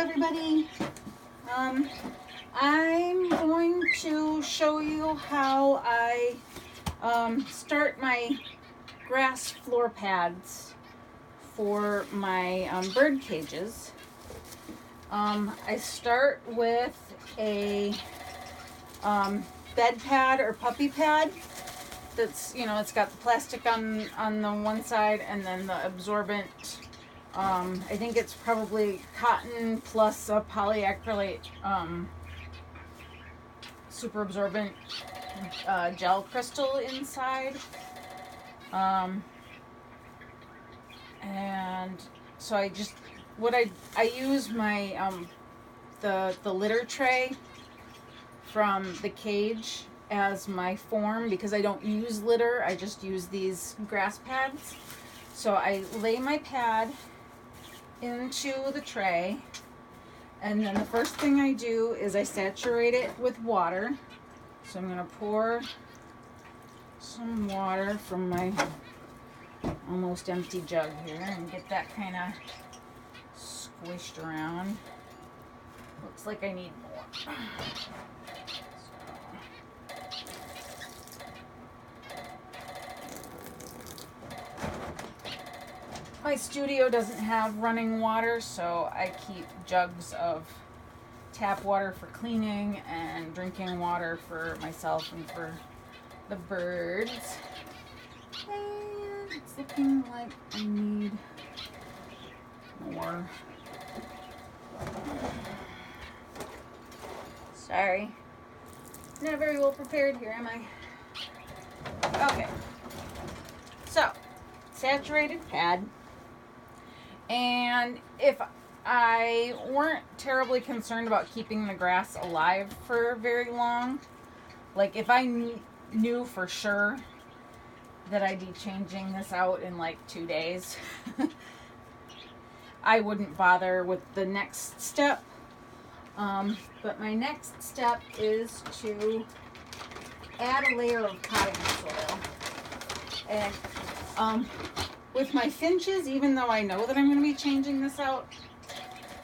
everybody. I'm going to show you how I start my grass floor pads for my bird cages. I start with a bed pad or puppy pad that's, it's got the plastic on the one side and then the absorbent. I think it's probably cotton plus a polyacrylate super absorbent gel crystal inside. And so I use my the litter tray from the cage as my form because I don't use litter. I just use these grass pads. So I lay my pad into the tray, and then the first thing I do is I saturate it with water. So I'm going to pour some water from my almost empty jug here and get that kind of squished around. Looks like I need more. My studio doesn't have running water, so I keep jugs of tap water for cleaning and drinking water for myself and for the birds. And it's looking like I need more. Sorry. Not very well prepared here, am I? Okay. So, saturated pad. And if I weren't terribly concerned about keeping the grass alive for very long, like if I knew for sure that I'd be changing this out in like 2 days, I wouldn't bother with the next step. But my next step is to add a layer of potting soil. And with my finches, even though I know that I'm going to be changing this out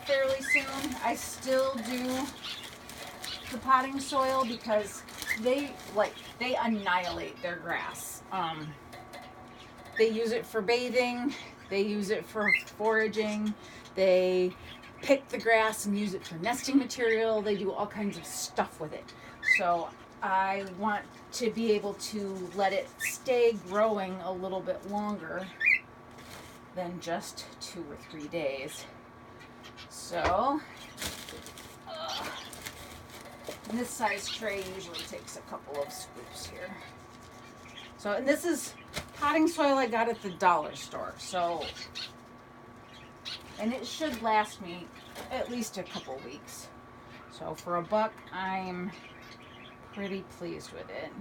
fairly soon, I still do the potting soil because they annihilate their grass. They use it for bathing, they use it for foraging, they pick the grass and use it for nesting material, they do all kinds of stuff with it. So I want to be able to let it stay growing a little bit longer than just 2 or 3 days. So, this size tray usually takes a couple of scoops here. So, and this is potting soil I got at the dollar store. So, and it should last me at least a couple weeks. So for $1, I'm pretty pleased with it.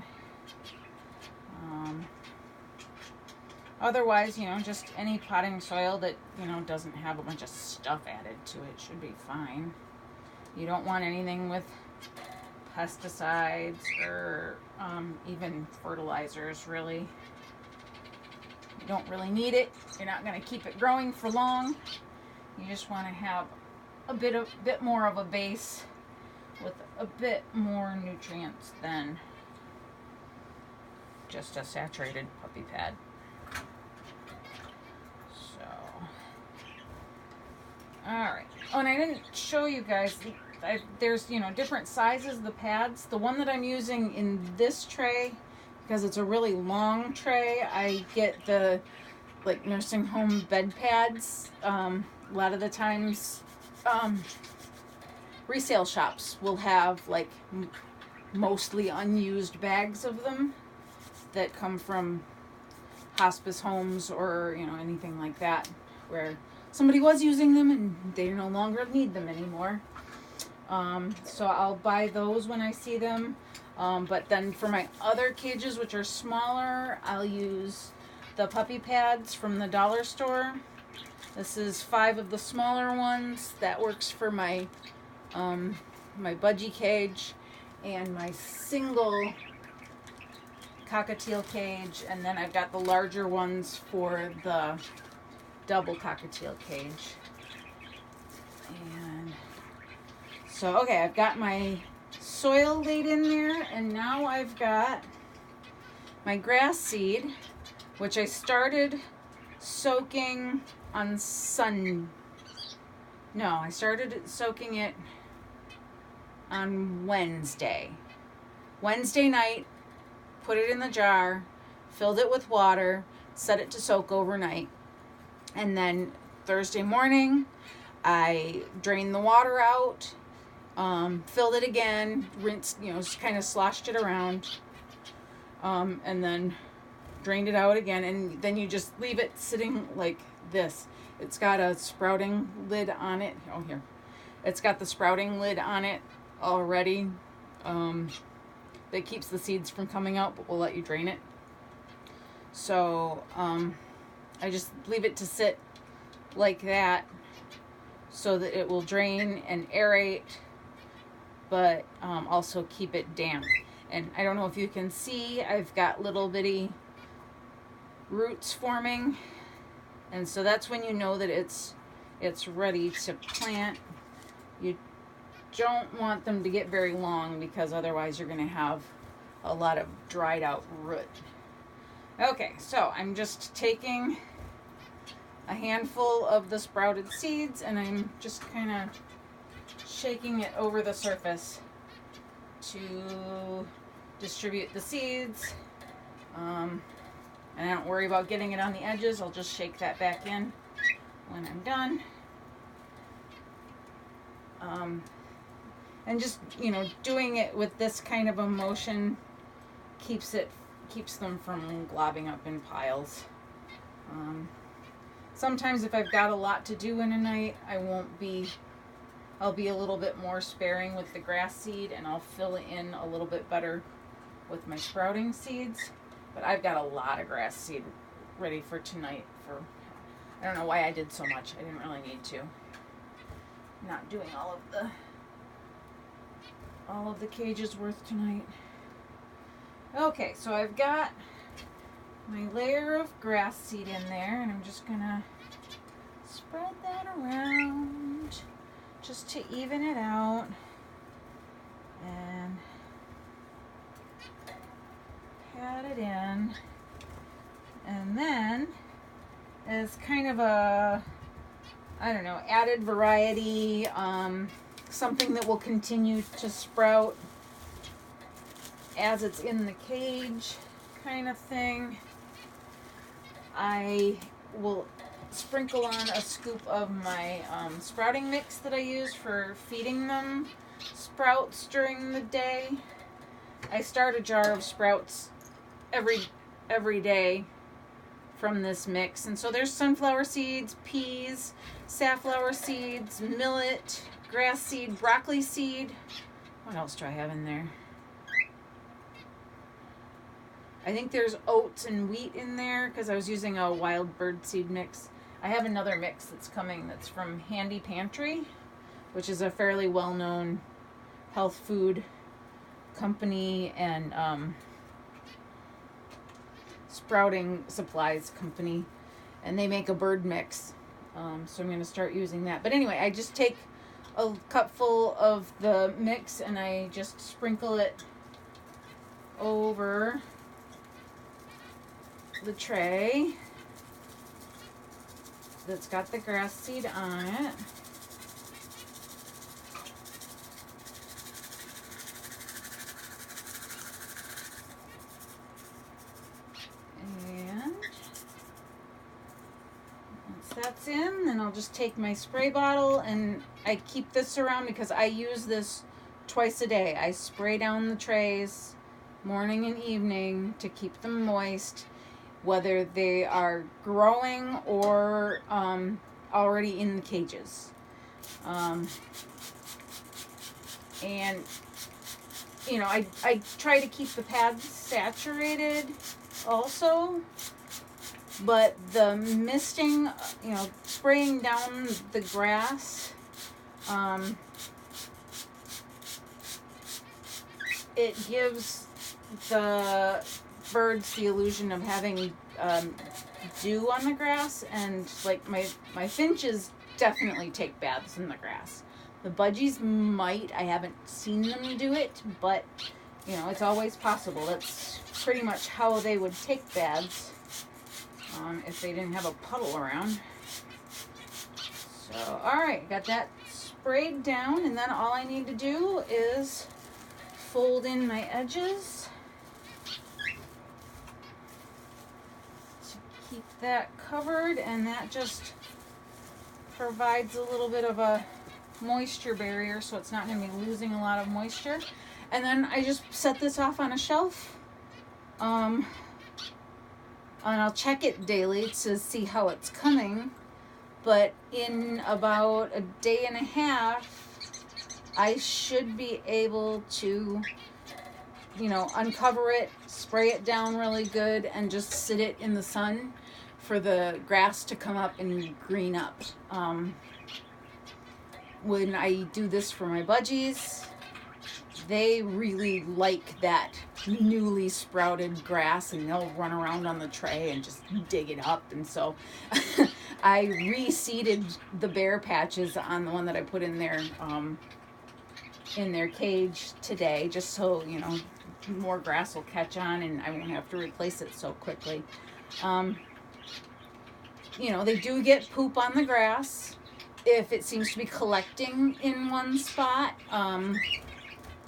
Otherwise, just any potting soil that, doesn't have a bunch of stuff added to it should be fine. You don't want anything with pesticides or even fertilizers, really. You don't really need it. You're not going to keep it growing for long. You just want to have a bit more of a base with a bit more nutrients than just a saturated puppy pad. Alright. Oh, and I didn't show you guys, there's, different sizes of the pads. The one that I'm using in this tray, because it's a really long tray, I get the, nursing home bed pads. A lot of the times, resale shops will have, mostly unused bags of them that come from hospice homes or, anything like that, where somebody was using them and they no longer need them anymore. So I'll buy those when I see them. But then for my other cages, which are smaller, I'll use the puppy pads from the dollar store. This is 5 of the smaller ones. That works for my my budgie cage and my single cockatiel cage. And then I've got the larger ones for the double cockatiel cage. And So, okay, I've got my soil laid in there, and now I've got my grass seed, which I started soaking on I started soaking it on Wednesday. Wednesday night, put it in the jar, filled it with water, set it to soak overnight. And then Thursday morning, I drained the water out, filled it again, rinsed, just kind of sloshed it around, and then drained it out again. And then you just leave it sitting like this. It's got a sprouting lid on it. Oh, here. It's got the sprouting lid on it already, that keeps the seeds from coming out, but will let you drain it. So I just leave it to sit like that so that it will drain and aerate, but also keep it damp. And I don't know if you can see, I've got little bitty roots forming, and so that's when you know that it's ready to plant. You don't want them to get very long, because otherwise you're going to have a lot of dried out root. Okay, so I'm just taking a handful of the sprouted seeds, and I'm just kind of shaking it over the surface to distribute the seeds. And I don't worry about getting it on the edges. I'll just shake that back in when I'm done. And just, doing it with this kind of a motion keeps them from globbing up in piles. Sometimes if I've got a lot to do in a night, I'll be a little bit more sparing with the grass seed, and I'll fill it in a little bit better with my sprouting seeds. But I've got a lot of grass seed ready for tonight. I don't know why I did so much. I didn't really need to. Not doing all of the cages worth tonight. Okay, so I've got my layer of grass seed in there, and I'm just gonna spread that around just to even it out. And pat it in. And then, as kind of a, added variety, something that will continue to sprout as it's in the cage kind of thing, I will sprinkle on a scoop of my sprouting mix that I use for feeding them sprouts during the day. I start a jar of sprouts every day from this mix. And so there's sunflower seeds, peas, safflower seeds, millet, grass seed, broccoli seed. What else do I have in there? I think there's oats and wheat in there because I was using a wild bird seed mix. I have another mix that's coming that's from Handy Pantry, which is a fairly well-known health food company and sprouting supplies company, and they make a bird mix, so I'm going to start using that. But anyway, I just take a cupful of the mix and I just sprinkle it over the tray that's got the grass seed on it. And once that's in, then I'll just take my spray bottle, and I keep this around because I use this twice a day. I spray down the trays morning and evening to keep them moist, whether they are growing or already in the cages. And I try to keep the pads saturated also, but the misting, spraying down the grass, it gives the birds the illusion of having dew on the grass, and like my finches definitely take baths in the grass. The budgies might. I haven't seen them do it, but you know, it's always possible. That's pretty much how they would take baths if they didn't have a puddle around. So, all right, got that sprayed down, and then all I need to do is fold in my edges to keep that covered, and that just provides a little bit of a moisture barrier, so it's not going to be losing a lot of moisture. And then I just set this off on a shelf, and I'll check it daily to see how it's coming. But in about a day and a half, I should be able to, you know, uncover it, spray it down really good, and just sit it in the sun for the grass to come up and green up. When I do this for my budgies, they really like that newly sprouted grass, and they'll run around on the tray and just dig it up. And so I reseeded the bare patches on the one that I put in their cage today, just so, you know, more grass will catch on and I won't have to replace it so quickly. You know, they do get poop on the grass if it seems to be collecting in one spot.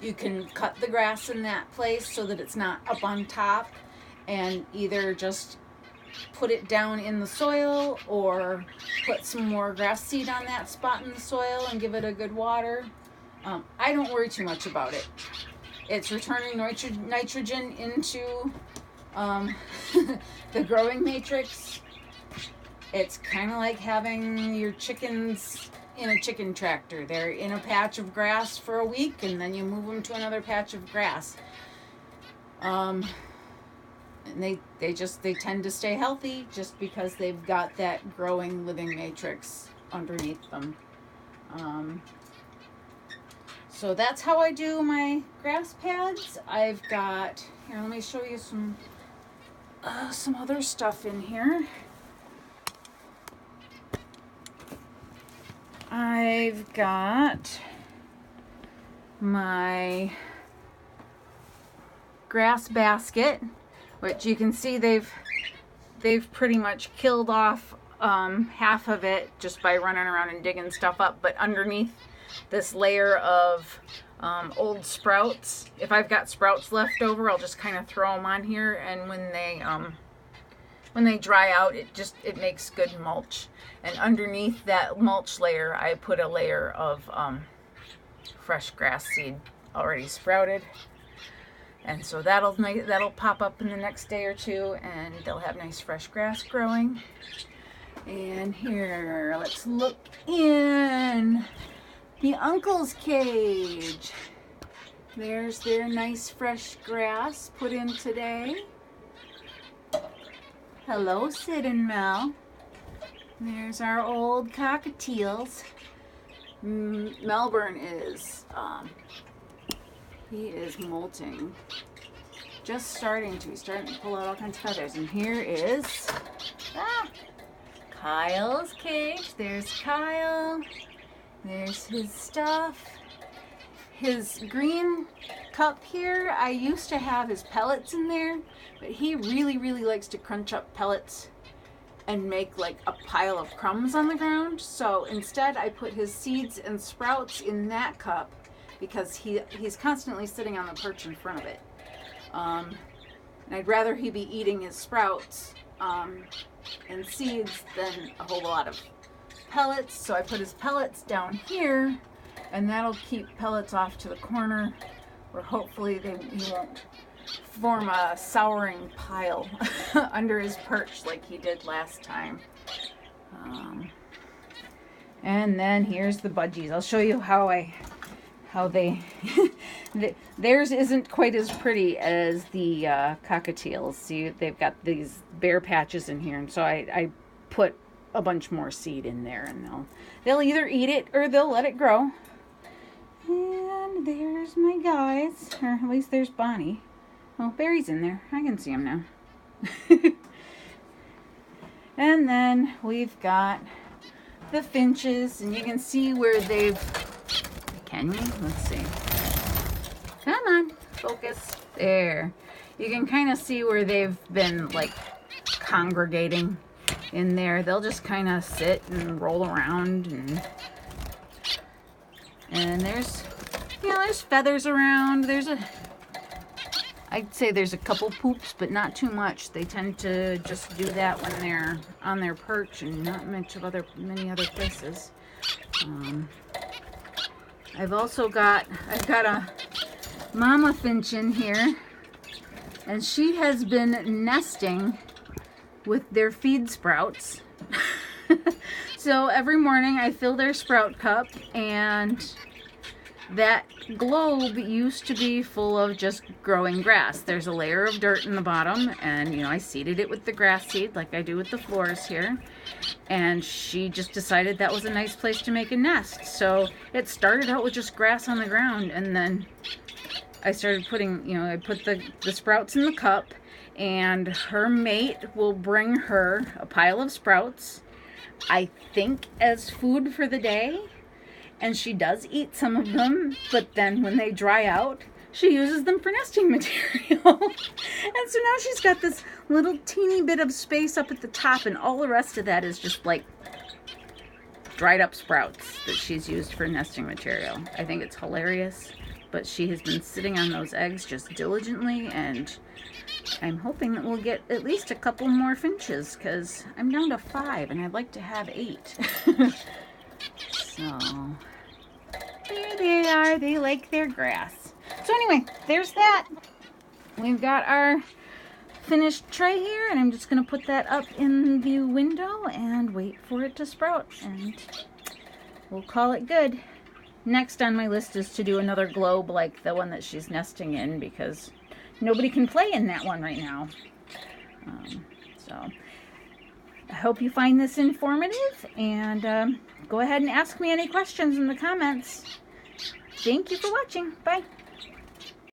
You can cut the grass in that place so that it's not up on top, and either just put it down in the soil or put some more grass seed on that spot in the soil and give it a good water. I don't worry too much about it. It's returning nitrogen into the growing matrix. It's kind of like having your chickens in a chicken tractor. They're in a patch of grass for a week, and then you move them to another patch of grass. And they tend to stay healthy just because they've got that growing living matrix underneath them. So that's how I do my grass pads. I've got, here, let me show you some other stuff in here. I've got my grass basket, which you can see they've pretty much killed off half of it just by running around and digging stuff up. But underneath this layer of old sprouts, if I've got sprouts left over, I'll just kind of throw them on here, and when they dry out, it makes good mulch. And underneath that mulch layer, I put a layer of fresh grass seed already sprouted. And so that'll pop up in the next day or two, and they'll have nice fresh grass growing. And here, let's look in the uncle's cage. There's their nice fresh grass put in today. Hello, Sid and Mel. There's our old cockatiels. Melbourne is, he is molting. Just starting to pull out all kinds of feathers. And here is Kyle's cage. There's Kyle. There's his stuff. His green cup here, I used to have his pellets in there, but he really, really likes to crunch up pellets and make like a pile of crumbs on the ground. So instead I put his seeds and sprouts in that cup because he's constantly sitting on the perch in front of it. And I'd rather he be eating his sprouts and seeds than a whole lot of pellets. So I put his pellets down here, and that'll keep pellets off to the corner where hopefully he won't form a souring pile under his perch like he did last time. And then here's the budgies. I'll show you how they theirs isn't quite as pretty as the cockatiels. See, they've got these bare patches in here, and so I put a bunch more seed in there, and they'll either eat it or they'll let it grow. And there's my guys, or at least there's Bonnie. Oh, Barry's in there. I can see him now. And then we've got the finches, and you can see where they've Can we? Let's see. Come on, focus. There. You can kind of see where they've been like congregating in there. They'll just kind of sit and roll around, and there's, you know, there's feathers around. I'd say there's a couple poops, but not too much. They tend to just do that when they're on their perch and not much of many other places. I've got a mama finch in here, and she has been nesting with their feed sprouts. So every morning I fill their sprout cup, and that globe used to be full of just growing grass. There's a layer of dirt in the bottom, and, you know, I seeded it with the grass seed like I do with the floors here. And she just decided that was a nice place to make a nest. So it started out with just grass on the ground, and then I started putting, you know, I put the sprouts in the cup, and her mate will bring her a pile of sprouts, I think as food for the day. And she does eat some of them, but then when they dry out, she uses them for nesting material. And so now she's got this little teeny bit of space up at the top, and all the rest of that is just like dried up sprouts that she's used for nesting material. I think it's hilarious, but she has been sitting on those eggs just diligently, and I'm hoping that we'll get at least a couple more finches, because I'm down to 5 and I'd like to have 8. So there they are. They like their grass. So anyway, there's that. We've got our finished tray here, and I'm just going to put that up in the window and wait for it to sprout, and we'll call it good. Next on my list is to do another globe like the one that she's nesting in, because nobody can play in that one right now. So I hope you find this informative, and go ahead and ask me any questions in the comments. Thank you for watching. Bye.